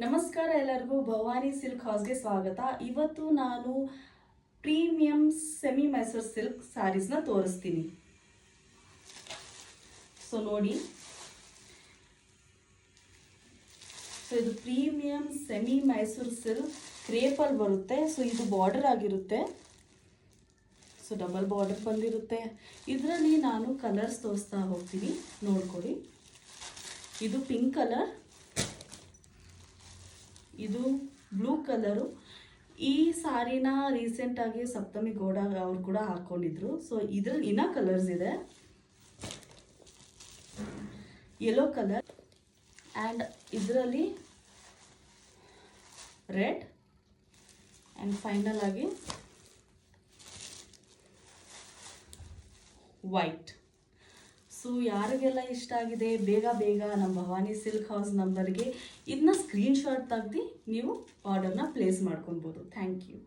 ನಮಸ್ಕಾರ ಎಲ್ಲರಿಗೂ ಭವಾನಿ ಸಿಲ್ಕ್ ಹೌಸ್ಗೆ ಸ್ವಾಗತ. ಇವತ್ತು ನಾನು ಪ್ರೀಮಿಯಂ ಸೆಮಿ ಮೈಸೂರು ಸಿಲ್ಕ್ ಸ್ಯಾರೀಸ್ನ ತೋರಿಸ್ತೀನಿ. ಸೊ ನೋಡಿ, ಸೊ ಇದು ಪ್ರೀಮಿಯಂ ಸೆಮಿ ಮೈಸೂರು ಸಿಲ್ಕ್ ಕ್ರೇಪಲ್ಲಿ ಬರುತ್ತೆ. ಸೊ ಇದು ಬಾರ್ಡರ್ ಆಗಿರುತ್ತೆ. ಸೊ ಡಬಲ್ ಬಾರ್ಡರ್ ಬಂದಿರುತ್ತೆ. ಇದರಲ್ಲಿ ನಾನು ಕಲರ್ಸ್ ತೋರಿಸ್ತಾ ಹೋಗ್ತೀನಿ, ನೋಡ್ಕೊಡಿ. ಇದು ಪಿಂಕ್ ಕಲರ್, ಇದು ಬ್ಲೂ ಕಲರು. ಈ ಸಾರಿನ ರೀಸೆಂಟಾಗಿ ಸಪ್ತಮಿ ಗೌಡ ಅವ್ರು ಕೂಡ ಹಾಕ್ಕೊಂಡಿದ್ರು. ಸೊ ಇದ್ರಲ್ಲಿ ಇನ್ನೂ ಕಲರ್ಸ್ ಇದೆ. ಯೆಲ್ಲೋ ಕಲರ್ ಆ್ಯಂಡ್ ಇದರಲ್ಲಿ ರೆಡ್ ಆ್ಯಂಡ್ ಫೈನಲ್ ಆಗಿ ವೈಟ್. ಸೊ ಯಾರಿಗೆಲ್ಲ ಇಷ್ಟ ಆಗಿದೆ ಬೇಗ ನಮ್ಮ ಭವಾನಿ ಸಿಲ್ಕ್ ಹೌಸ್ ನಂಬರ್ಗೆ ಇದನ್ನ ಸ್ಕ್ರೀನ್ಶಾಟ್ ತೆಗೆದು ನೀವು ಆರ್ಡರ್ನ ಪ್ಲೇಸ್ ಮಾಡ್ಕೊಬೋದು. Thank you.